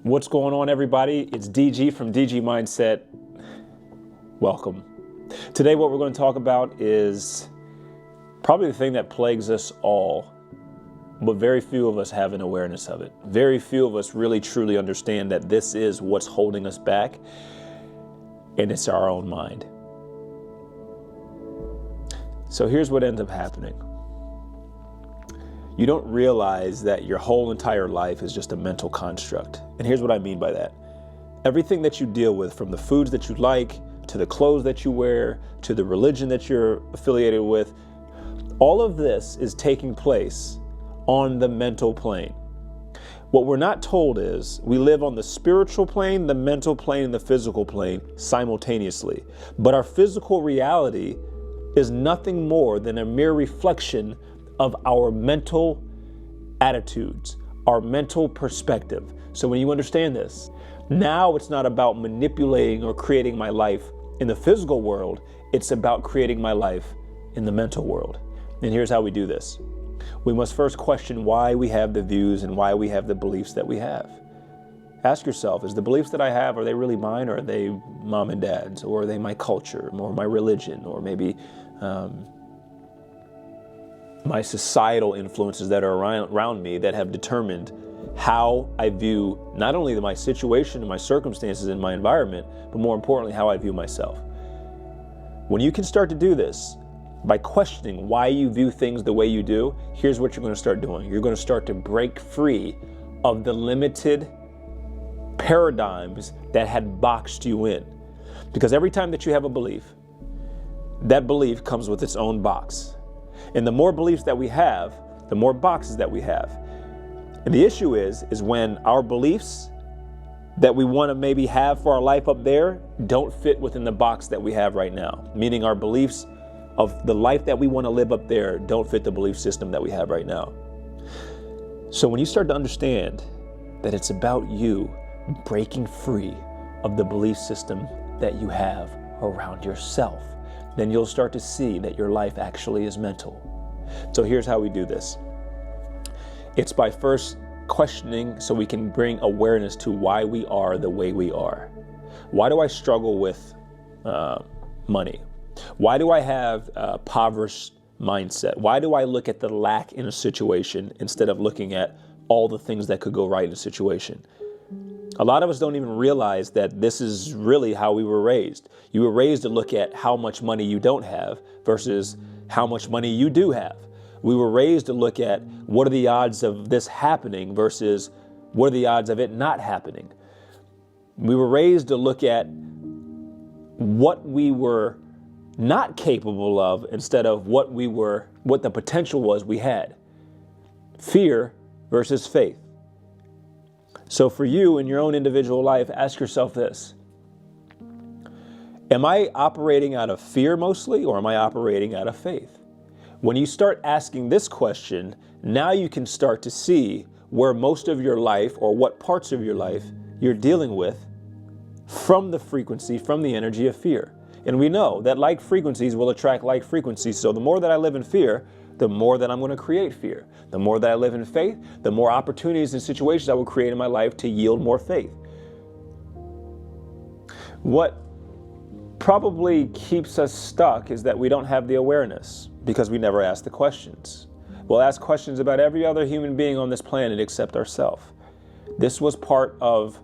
What's going on, everybody? It's DG from DG Mindset. Welcome. Today, what we're going to talk about is probably the thing that plagues us all, but very few of us have an awareness of it. Very few of us really truly understand that this is what's holding us back, and it's our own mind. So here's what ends up happening. You don't realize that your whole entire life is just a mental construct. And here's what I mean by that. Everything that you deal with, from the foods that you like, to the clothes that you wear, to the religion that you're affiliated with, all of this is taking place on the mental plane. What we're not told is we live on the spiritual plane, the mental plane, and the physical plane simultaneously. But our physical reality is nothing more than a mere reflection of our mental attitudes, our mental perspective. So when you understand this, now it's not about manipulating or creating my life in the physical world, it's about creating my life in the mental world. And here's how we do this. We must first question why we have the views and why we have the beliefs that we have. Ask yourself, is the beliefs that I have, are they really mine, or are they mom and dad's, or are they my culture, or my religion, or maybe my societal influences that are around me that have determined how I view not only my situation and my circumstances and my environment, but more importantly, how I view myself. When you can start to do this by questioning why you view things the way you do, here's what you're going to start doing. You're going to start to break free of the limited paradigms that had boxed you in. Because every time that you have a belief, that belief comes with its own box. And the more beliefs that we have, the more boxes that we have. And the issue is when our beliefs that we want to maybe have for our life up there don't fit within the box that we have right now. Meaning our beliefs of the life that we want to live up there don't fit the belief system that we have right now. So when you start to understand that it's about you breaking free of the belief system that you have around yourself, then you'll start to see that your life actually is mental. So here's how we do this. It's by first questioning so we can bring awareness to why we are the way we are. Why do I struggle with money? Why do I have a impoverished mindset? Why do I look at the lack in a situation instead of looking at all the things that could go right in a situation? A lot of us don't even realize that this is really how we were raised. You were raised to look at how much money you don't have versus how much money you do have. We were raised to look at what are the odds of this happening versus what are the odds of it not happening. We were raised to look at what we were not capable of instead of what the potential was we had. Fear versus faith. So for you in your own individual life, ask yourself this. Am I operating out of fear mostly, or am I operating out of faith? When you start asking this question, now you can start to see where most of your life, or what parts of your life you're dealing with from the frequency, from the energy of fear. And we know that like frequencies will attract like frequencies. So the more that I live in fear, the more that I'm going to create fear. The more that I live in faith, the more opportunities and situations I will create in my life to yield more faith. What probably keeps us stuck is that we don't have the awareness because we never ask the questions. We'll ask questions about every other human being on this planet except ourselves. This was part of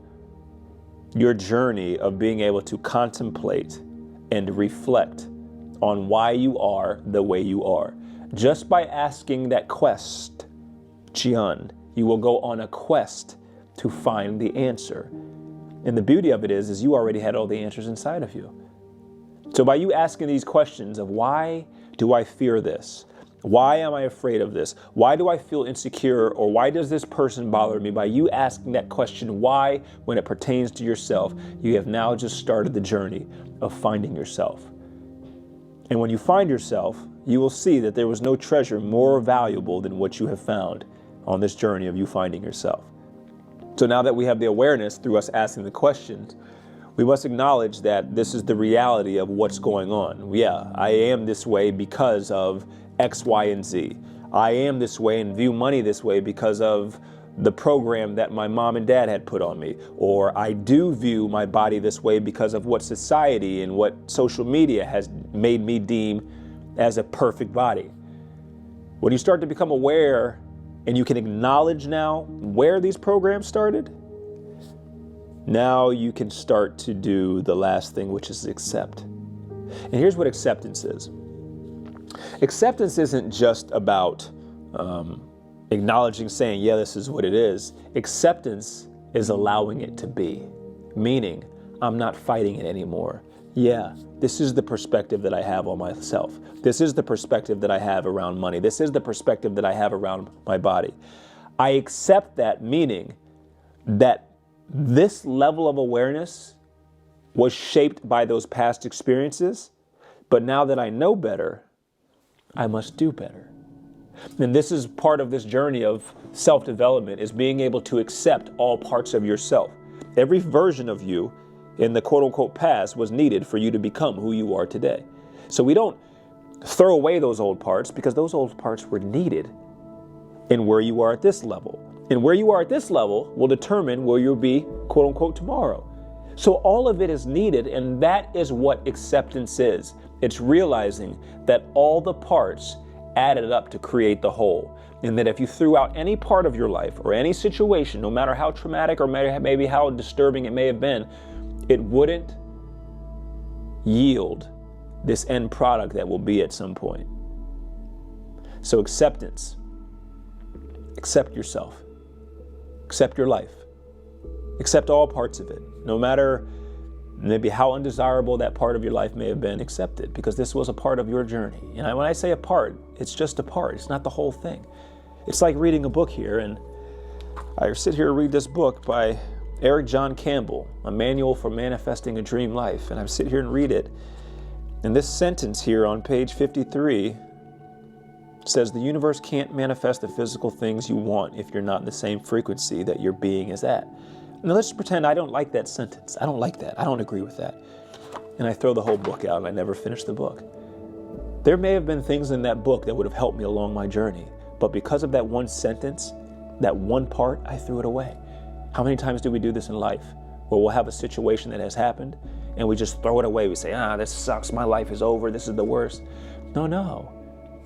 your journey of being able to contemplate and reflect on why you are the way you are. Just by asking that question, you will go on a quest to find the answer. And the beauty of it is you already had all the answers inside of you. So by you asking these questions of why do I fear this? Why am I afraid of this? Why do I feel insecure? Or why does this person bother me? By you asking that question, why, when it pertains to yourself, you have now just started the journey of finding yourself. And when you find yourself, you will see that there was no treasure more valuable than what you have found on this journey of you finding yourself. So now that we have the awareness through us asking the questions, we must acknowledge that this is the reality of what's going on. Yeah, I am this way because of X, Y, and Z. I am this way and view money this way because of the program that my mom and dad had put on me, or I do view my body this way because of what society and what social media has made me deem as a perfect body. When you start to become aware and you can acknowledge now where these programs started, now you can start to do the last thing, which is accept. And here's what acceptance is. Acceptance isn't just about acknowledging, saying, yeah, this is what it is. Acceptance is allowing it to be, meaning I'm not fighting it anymore. Yeah, this is the perspective that I have on myself. This is the perspective that I have around money. This is the perspective that I have around my body. I accept that, meaning that this level of awareness was shaped by those past experiences, but now that I know better, I must do better. And this is part of this journey of self-development, is being able to accept all parts of yourself. Every version of you in the quote-unquote past was needed for you to become who you are today. So we don't throw away those old parts, because those old parts were needed in where you are at this level. And where you are at this level will determine where you'll be quote-unquote tomorrow. So all of it is needed, and that is what acceptance is. It's realizing that all the parts added up to create the whole. And that if you threw out any part of your life or any situation, no matter how traumatic or maybe how disturbing it may have been, it wouldn't yield this end product that will be at some point. So acceptance. Accept yourself. Accept your life. Accept all parts of it. No matter maybe how undesirable that part of your life may have been, accept it, because this was a part of your journey. And when I say a part, it's just a part. It's not the whole thing. It's like reading a book here, and I sit here and read this book by Eric John Campbell, A Manual for Manifesting a Dream Life, and I sit here and read it. And this sentence here on page 53 says, the universe can't manifest the physical things you want if you're not in the same frequency that your being is at. Now let's pretend I don't like that sentence. I don't like that. I don't agree with that. And I throw the whole book out and I never finish the book. There may have been things in that book that would have helped me along my journey, but because of that one sentence, that one part, I threw it away. How many times do we do this in life, where we'll have a situation that has happened and we just throw it away? We say, this sucks. My life is over. This is the worst. No,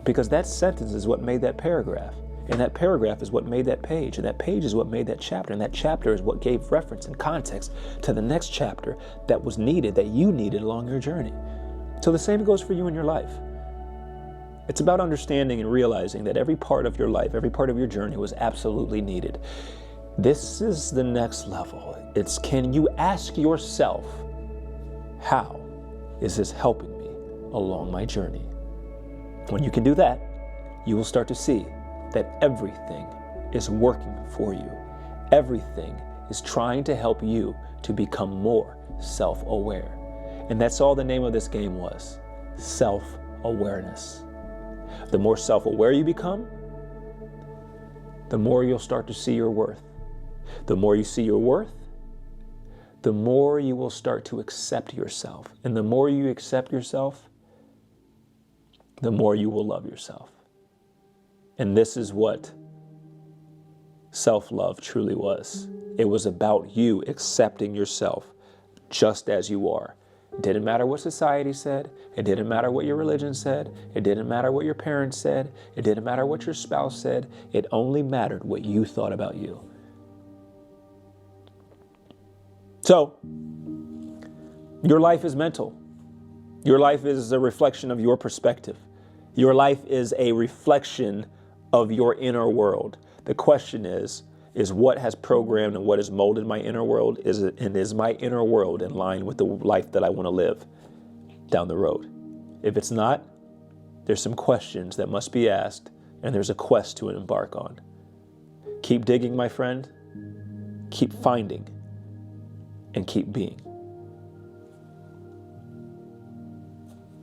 because that sentence is what made that paragraph. And that paragraph is what made that page. And that page is what made that chapter. And that chapter is what gave reference and context to the next chapter that was needed, that you needed along your journey. So the same goes for you in your life. It's about understanding and realizing that every part of your life, every part of your journey was absolutely needed. This is the next level. It's, can you ask yourself, how is this helping me along my journey? When you can do that, you will start to see that everything is working for you. Everything is trying to help you to become more self-aware. And that's all the name of this game was, self-awareness. The more self-aware you become, the more you'll start to see your worth. The more you see your worth, the more you will start to accept yourself. And the more you accept yourself, the more you will love yourself. And this is what self-love truly was. It was about you accepting yourself just as you are. It didn't matter what society said. It didn't matter what your religion said. It didn't matter what your parents said. It didn't matter what your spouse said. It only mattered what you thought about you. So, your life is mental. Your life is a reflection of your perspective. Your life is a reflection of your inner world. The question is what has programmed and what has molded my inner world? Is my inner world in line with the life that I want to live down the road? If it's not, there's some questions that must be asked, and there's a quest to embark on. Keep digging, my friend. Keep finding, and keep being.